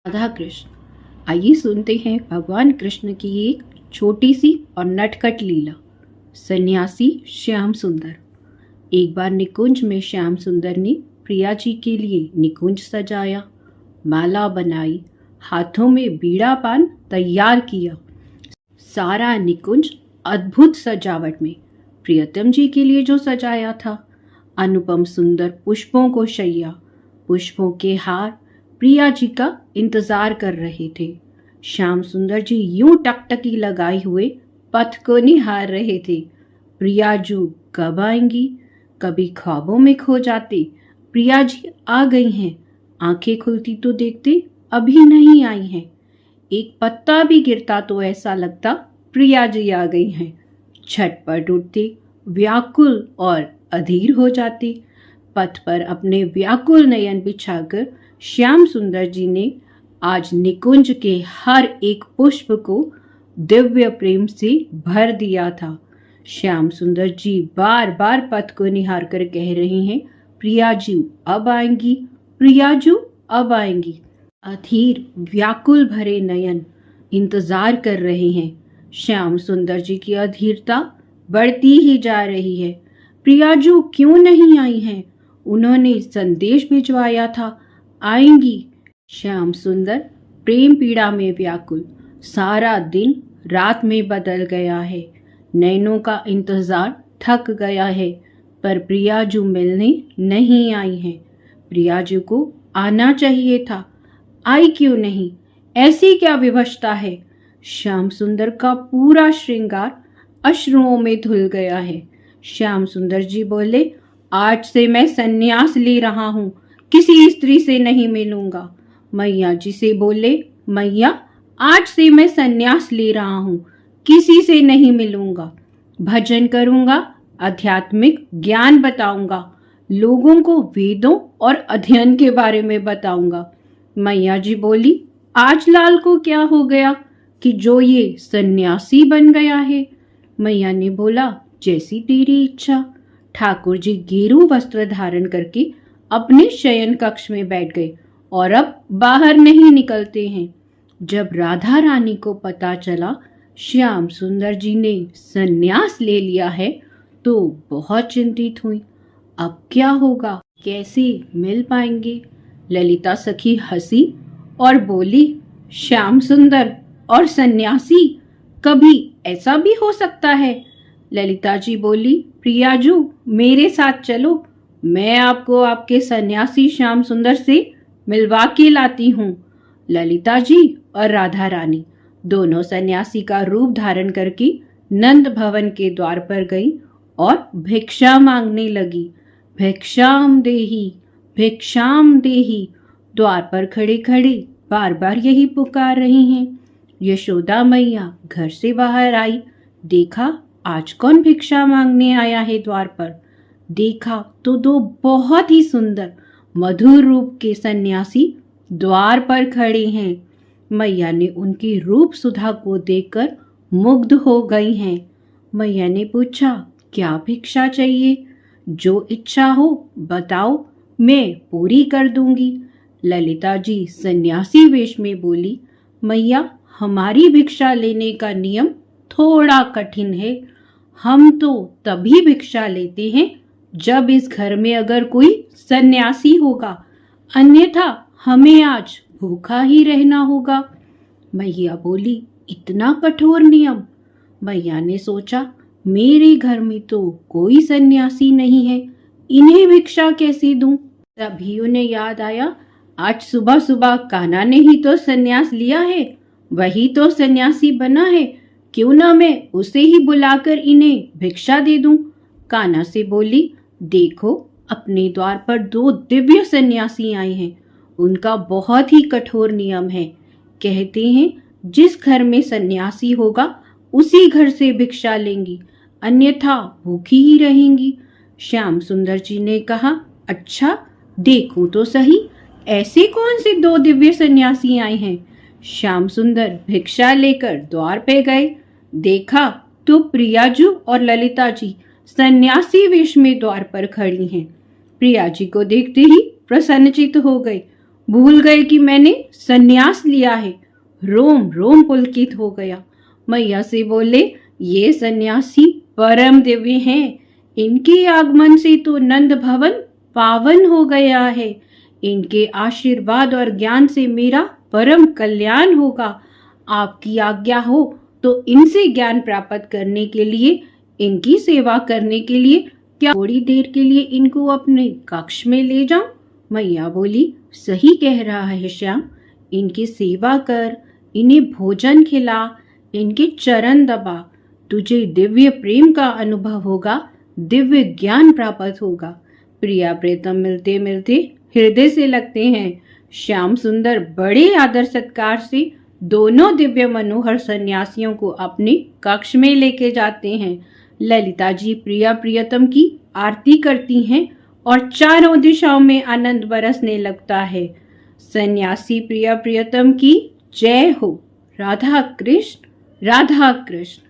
राधा कृष्ण। आइए सुनते हैं भगवान कृष्ण की एक छोटी सी और नटखट लीला। सन्यासी श्याम सुंदर। एक बार निकुंज में श्याम सुंदर ने प्रिया जी के लिए निकुंज सजाया, माला बनाई, हाथों में बीड़ा पान तैयार किया। सारा निकुंज अद्भुत सजावट में प्रियतम जी के लिए जो सजाया था। अनुपम सुंदर पुष्पों को शैया, पुष्पों के हार प्रिया जी का इंतजार कर रहे थे। श्याम सुंदर जी यूं टकटकी लगाए हुए पथ को निहार रहे थे। प्रिया जी कब आएंगी? कभी ख्वाबों में खो जाते। प्रिया जी आ गई हैं। आंखें खुलती तो देखते अभी नहीं आई हैं। एक पत्ता भी गिरता तो ऐसा लगता प्रिया जी आ गई हैं। छटपट उठते, व्याकुल और अधीर हो जाते। पथ पर अपने व्याकुल नयन बिछाकर श्याम सुंदर जी ने आज निकुंज के हर एक पुष्प को दिव्य प्रेम से भर दिया था। श्याम सुंदर जी बार बार पथ को निहार कर कह रही हैं, प्रिया जी अब आएंगी, प्रिया जी अब आएंगी। अधीर व्याकुल भरे नयन इंतजार कर रहे हैं। श्याम सुंदर जी की अधीरता बढ़ती ही जा रही है। प्रिया जी क्यों नहीं आई हैं? उन्होंने संदेश भिजवाया था, आएंगी। श्याम सुंदर प्रेम पीड़ा में व्याकुल। सारा दिन रात में बदल गया है। नैनों का इंतजार थक गया है, पर प्रिया जी मिलने नहीं आई हैं। प्रिया जी को आना चाहिए था, आई क्यों नहीं? ऐसी क्या विवशता है? श्याम सुंदर का पूरा श्रृंगार अश्रुओं में धुल गया है। श्याम सुंदर जी बोले, आज से मैं संन्यास ले रहा हूँ, किसी स्त्री से नहीं मिलूंगा। मैया जी से बोले, मैया आज से मैं संन्यास ले रहा हूँ, किसी से नहीं मिलूंगा। भजन करूंगा, आध्यात्मिक ज्ञान बताऊंगा, लोगों को वेदों और अध्ययन के बारे में बताऊंगा। मैया जी बोली, आज लाल को क्या हो गया कि जो ये सन्यासी बन गया है? मैया ने बोला, जैसी तेरी इच्छा। ठाकुर जी गेरू वस्त्र धारण करके अपने शयन कक्ष में बैठ गए और अब बाहर नहीं निकलते हैं। जब राधा रानी को पता चला श्याम सुंदर जी ने संन्यास ले लिया है तो बहुत चिंतित हुई। अब क्या होगा, कैसे मिल पाएंगे? ललिता सखी हंसी और बोली, श्याम सुंदर और सन्यासी, कभी ऐसा भी हो सकता है? ललिता जी बोली, प्रिया जी मेरे साथ चलो, मैं आपको आपके सन्यासी श्याम सुंदर से मिलवा के लाती हूँ। ललिता जी और राधा रानी दोनों सन्यासी का रूप धारण करके नंद भवन के द्वार पर गई और भिक्षा मांगने लगी। भिक्षाम देही, भिक्षाम देही। द्वार पर खड़े खड़े बार बार यही पुकार रही हैं। यशोदा मैया घर से बाहर आई, देखा आज कौन भिक्षा मांगने आया है द्वार पर। देखा तो दो बहुत ही सुंदर मधुर रूप के सन्यासी द्वार पर खड़े हैं। मैया ने उनकी रूप सुधा को देखकर मुग्ध हो गई हैं। मैया ने पूछा, क्या भिक्षा चाहिए? जो इच्छा हो बताओ, मैं पूरी कर दूंगी। ललिता जी सन्यासी वेश में बोली, मैया हमारी भिक्षा लेने का नियम थोड़ा कठिन है। हम तो तभी भिक्षा लेते हैं जब इस घर में अगर कोई सन्यासी होगा, अन्यथा हमें आज भूखा ही रहना होगा। मैया बोली, इतना कठोर नियम? मैया ने सोचा, मेरे घर में तो कोई सन्यासी नहीं है, इन्हें भिक्षा कैसे दूं? तभी उन्हें याद आया, आज सुबह सुबह कान्हा ने ही तो सन्यास लिया है, वही तो सन्यासी बना है, क्यों ना मैं उसे ही बुलाकर इन्हें भिक्षा दे दूं। कान्हा से बोली, देखो अपने द्वार पर दो दिव्य सन्यासी आए हैं, उनका बहुत ही कठोर नियम है। कहते हैं जिस घर में सन्यासी होगा उसी घर से भिक्षा लेंगी, अन्यथा भूखी ही रहेंगी। श्याम सुंदर जी ने कहा, अच्छा देखो तो सही, ऐसे कौन से दो दिव्य सन्यासी आए हैं? श्याम सुंदर भिक्षा लेकर द्वार पे गए, देखा तो प्रिया जी और ललिता जी सन्यासी वेश में द्वार पर खड़ी हैं। प्रिया जी को देखते ही प्रसन्नचित हो गए। भूल गए कि मैंने संन्यास लिया है। रोम रोम पुलकित हो गया। मैया से बोले, ये सन्यासी परम दिव्य हैं। इनके आगमन से तो नंद भवन पावन हो गया है। इनके आशीर्वाद और ज्ञान से मेरा परम कल्याण होगा। आपकी आज्ञा हो तो इनसे ज्ञान प्राप्त करने के लिए, इनकी सेवा करने के लिए क्या थोड़ी देर के लिए इनको अपने कक्ष में ले जाऊं? मैया बोली, सही कह रहा है श्याम। इनकी सेवा कर, इन्हें भोजन खिला, इनके चरण दबा। तुझे दिव्य प्रेम का अनुभव होगा, दिव्य ज्ञान प्राप्त होगा। प्रिया प्रीतम मिलते मिलते हृदय से लगते हैं। श्याम सुंदर बड़े आदर सत्कार से दोनों दिव्य मनोहर सन्यासियों को अपने कक्ष में लेके जाते हैं। ललिता जी प्रिया प्रियतम की आरती करती हैं और चारों दिशाओं में आनंद बरसने लगता है। सन्यासी प्रिया प्रियतम की जय हो। राधा कृष्ण, राधा कृष्ण।